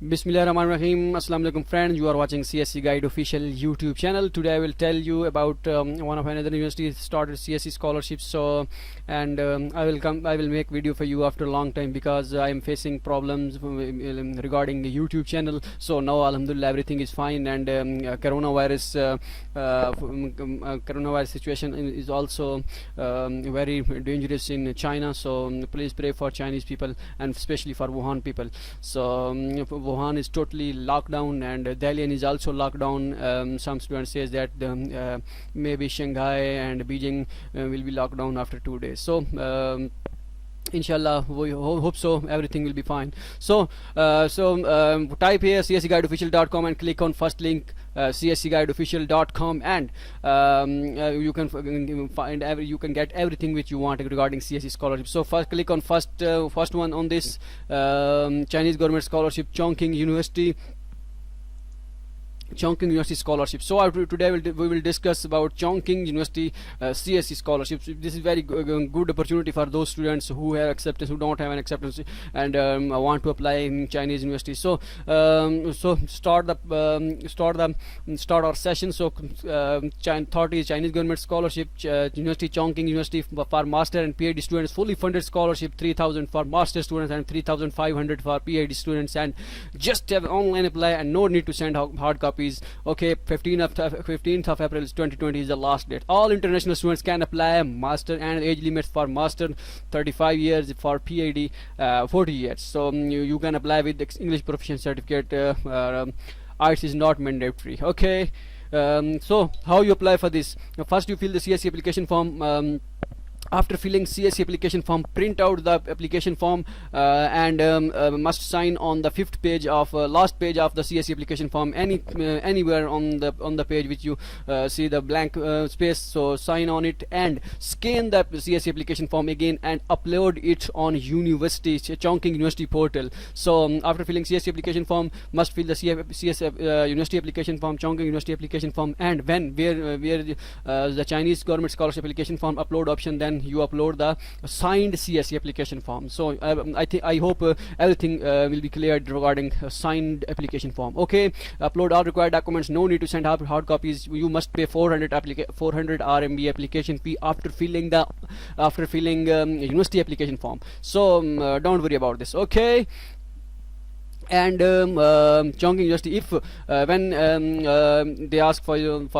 Bismillahirrahmanirrahim. Assalamu alaikum friends. You are watching CSC Guide official YouTube channel. Today I will tell you about one of another university started CSC scholarships. So and I will make video for you after a long time because I am facing problems regarding the YouTube channel. So now alhamdulillah everything is fine, and coronavirus situation is also very dangerous in China. So please pray for Chinese people and especially for Wuhan people. So Wuhan is totally locked down, and Dalian is also locked down. Some students says that maybe Shanghai and Beijing will be locked down after 2 days. So inshallah we hope so everything will be fine. So type here cscguideofficial.com and click on first link, cscguideofficial.com, and you can get everything which you want regarding CSC scholarship. So first click on first one on this Chinese government scholarship, Chongqing University scholarship. So today we will discuss about Chongqing University CSC scholarships. This is very good opportunity for those students who have acceptance, who don't have an acceptance, and want to apply in Chinese university. So start our session. So thought is Chinese government scholarship, University Chongqing University for master and PhD students, fully funded scholarship, 3,000 for master students and 3,500 for PhD students, and just have online apply and no need to send hard copies. Okay, 15th of April 2020 is the last date. All international students can apply master, and age limits for master 35 years, for PhD 40 years. So you can apply with English proficiency certificate. IELTS is not mandatory. Okay, so how you apply for this? First you fill the CSC application form. After filling CSC application form, print out the application form and must sign on the fifth page of last page of the CSC application form, anywhere on the page which you see the blank space. So sign on it and scan the CSC application form again and upload it on Chongqing University portal. So after filling CSC application form, must fill the CS University application form, Chongqing University application form, and where the Chinese government scholarship application form upload option, then you upload the signed CSC application form. So I hope everything will be cleared regarding signed application form. Okay, upload all required documents. No need to send hard copies. You must pay 400 RMB application fee after filling university application form. So don't worry about this. Okay. And Chongqing University, if when they ask for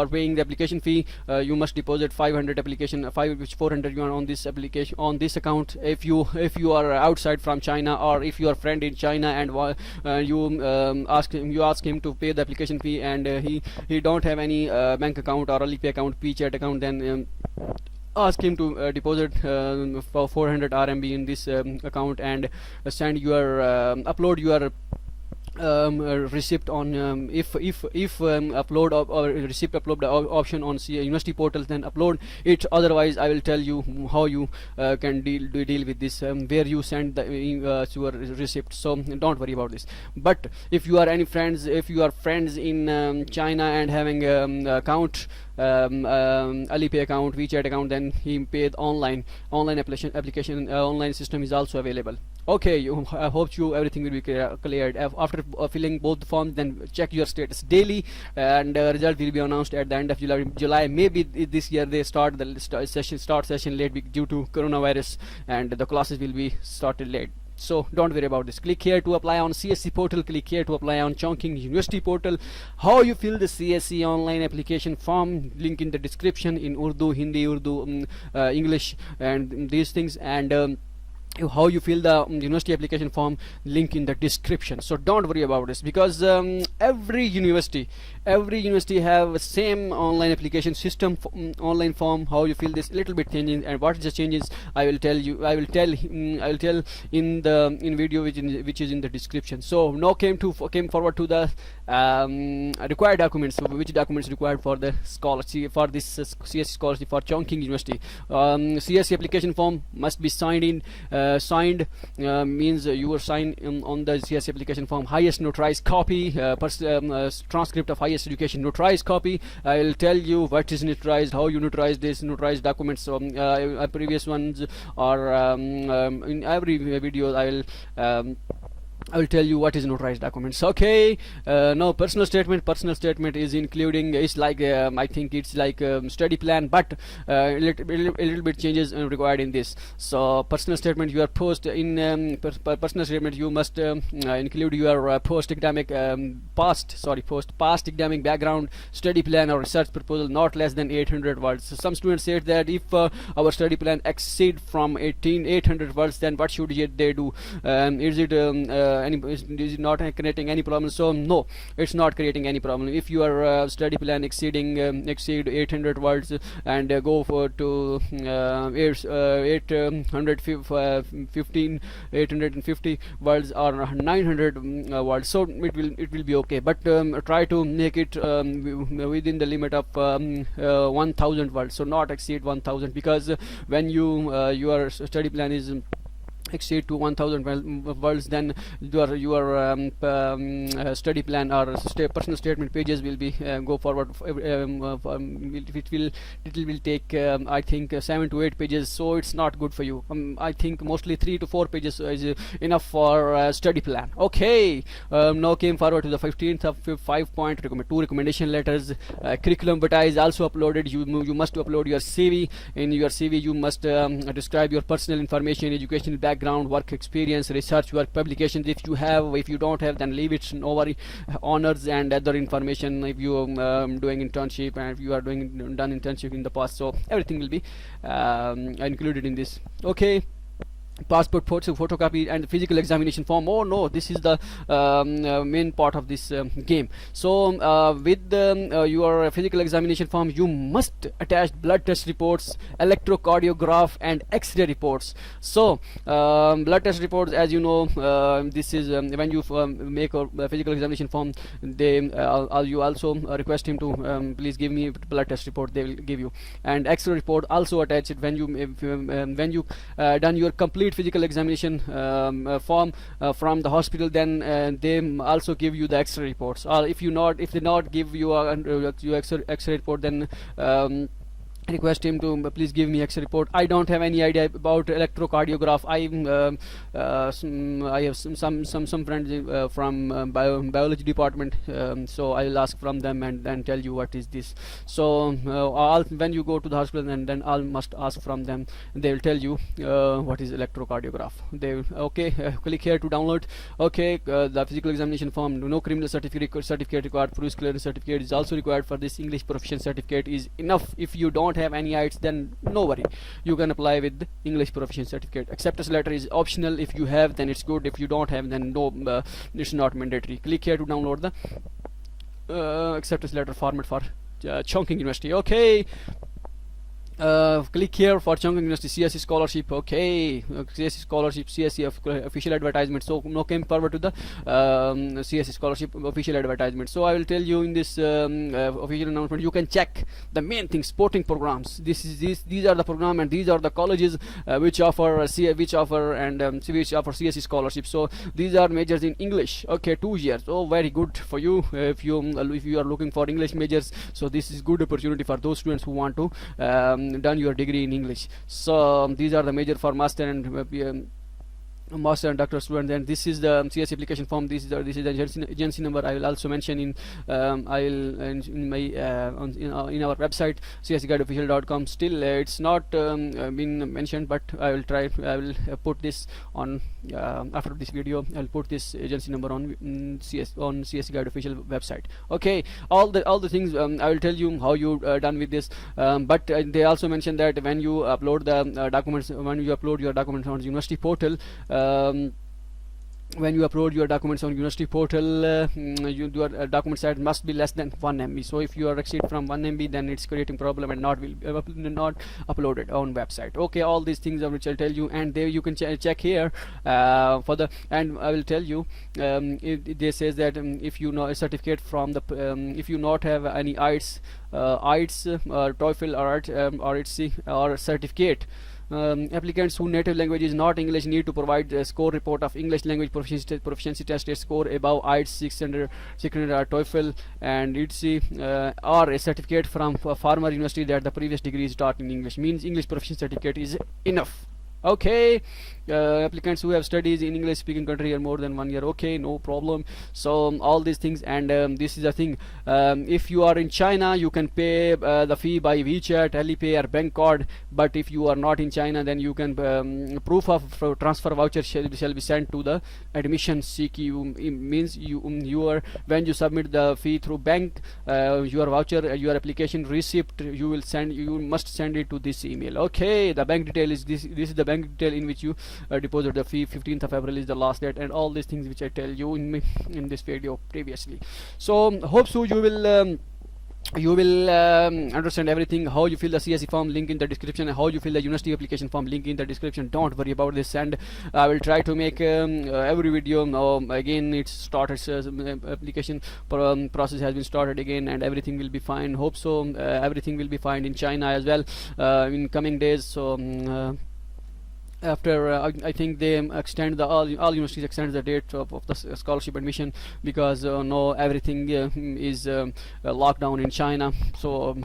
paying the application fee, you must deposit 400 yuan on this application, on this account. If you are outside from China, or if your friend in China and you ask him to pay the application fee, and he don't have any bank account or Alipay account, WeChat account, then ask him to deposit for 400 RMB in this account, and send your upload your receipt on if upload or receipt upload option on university portal, then upload it. Otherwise I will tell you how you can deal with this, where you send the your receipt. So don't worry about this. But if you are friends in China and having account, Alipay account, WeChat account, then he paid online application online system is also available. Okay, I hope everything will be cleared. After filling both the forms, then check your status daily, and result will be announced at the end of July. Maybe this year they start session late due to coronavirus, and the classes will be started late. So don't worry about this. Click here to apply on CSC portal. Click here to apply on Chongqing University portal. How you fill the CSC online application form, link in the description in Urdu, Hindi, English, and these things, and how you fill the university application form, link in the description. So don't worry about this, because every university have same online application system, online form. How you fill this little bit changing, and what is the changes I will tell in video which is in the description. So now came forward to the required documents. So which documents required for the scholarship, for this CSC scholarship for Chongqing University? CSC application form must be signed means you will sign on the CSC application form. Highest notarized copy, transcript of highest education notarized copy. I will tell you what is notarized, how you notarize this notarized documents. So previous ones, or in every video I will I will tell you what is notarized documents. Okay, now personal statement. Personal statement is including, it's like I think it's like study plan, but a little bit changes required in this. So personal statement, you are post in personal statement you must include your post academic past academic background, study plan or research proposal not less than 800 words. So some students said that if our study plan exceed from 800 words, then what should they do? Is it not creating any problem? So no, it's not creating any problem. If your study plan exceed 800 words and go for to 850 words or 900 words, so it will be okay, but try to make it within the limit of 1000 words, so not exceed 1000, because when your study plan is exceed to 1000 words, then your study plan or personal statement pages will be go forward. It will take I think 7 to 8 pages, so it's not good for you. I think mostly 3 to 4 pages is enough for study plan. Okay, now came forward to the 15th of 5-point two recommendation letters. Curriculum vitae is also uploaded. You must upload your CV. In your CV you must describe your personal information, educational background, work experience, research work, publications. If you don't have, then leave it, no worry. Honors and other information, if you doing internship and if you are done internship in the past, so everything will be included in this. Okay, passport photocopy and physical examination form. Oh no, this is the main part of this game. So with your physical examination form, you must attach blood test reports, electrocardiograph and x-ray reports. So blood test reports, as you know, this is when you make a physical examination form, you also request him to please give me blood test report, they will give you. And x-ray report also attach it when you done your complete physical examination form from the hospital, then they also give you the x-ray reports. Or if they not give you your x-ray report, then request him to please give me x-ray report. I don't have any idea about electrocardiograph. I have some friends from biology department, so I will ask from them and then tell you what is this. So when you go to the hospital, and then I must ask from them, they will tell you what is electrocardiograph. They will, okay, click here to download. Okay, the physical examination form. No criminal certificate required. Police clearance certificate is also required for this. English proficiency certificate is enough. If you don't have any IELTS, then no worry, you can apply with English proficiency certificate. Acceptance letter is optional. If you have, then it's good. If you don't have, then no, it's not mandatory. Click here to download the acceptance letter format for Chongqing University. Okay, click here for Chongqing University CSC scholarship. Okay, CSC scholarship, CSC official advertisement. So now came forward to the CSC scholarship official advertisement. So I will tell you in this official announcement, you can check the main thing: sporting programs. These are the program, and these are the colleges which offer CSC scholarship. So these are majors in English. Okay, 2 years. Oh, very good for you if you are looking for English majors. So this is good opportunity for those students who want to done your degree in English. So these are the major for master and master and doctor students. And this is the CSC application form. This is the agency number. I will also mention in in our website cscguideofficial.com. Still it's not been mentioned, but I will put this on after this video. I'll put this agency number on CSC Guide Official website. Okay, all the things I will tell you how you done with this, but they also mentioned that when you upload the documents, when you upload your documents on university portal, when you upload your documents on university portal, your document size must be less than 1 MB. So if you are exceed from 1 MB, then it's creating problem and not uploaded on website. Okay, all these things which I'll tell you, and there you can check here for the, and I will tell you they says that if you know a certificate from the if you not have any IELTS TOEFL or IELTS or certificate, applicants whose native language is not English need to provide a score report of English language proficiency test score above IELTS 600 or TOEFL and ITC, or a certificate from a former university that the previous degree is taught in English. Means English proficiency certificate is enough. Okay. Applicants who have studies in English speaking country are more than 1 year, okay, no problem. So all these things, and this is the thing, if you are in China you can pay the fee by WeChat, Alipay or bank card, but if you are not in China, then you can proof of transfer voucher shall be sent to the admission CQ. It means you are, when you submit the fee through bank, your voucher, your application receipt, you must send it to this email. Okay, the bank detail is this is the bank detail in which you deposit the fee. 15th of April is the last date, and all these things which I tell you in this video previously. So hope so you will understand everything, how you fill the CSC form, link in the description, how you fill the university application form, link in the description. Don't worry about this, and I will try to make every video. Again, it's started, application process has been started again, and everything will be fine. Hope so everything will be fine in China as well in coming days. So after I think they extend the all universities extend the date of the scholarship admission, because now everything is locked down in China. So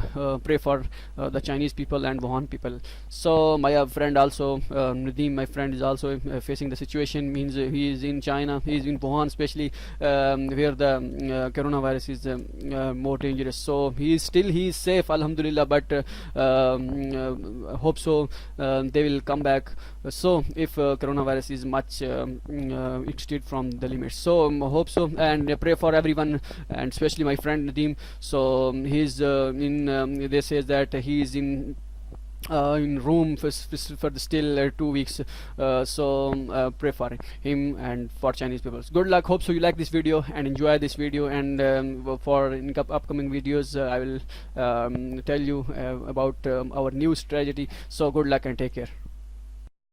pray for the Chinese people and Wuhan people. So my friend also, Nadeem, my friend, is also facing the situation. Means he is in China, he is in Wuhan especially, where the coronavirus is more dangerous. So he is safe, alhamdulillah, but hope so they will come back. So if coronavirus is much exceed from the limits, so hope so, and pray for everyone, and especially my friend Nadeem. So he's in they say that he is in room for the still 2 weeks. So pray for him and for Chinese people. Good luck. Hope so you like this video and enjoy this video, and for upcoming videos I will tell you about our new strategy. So good luck and take care.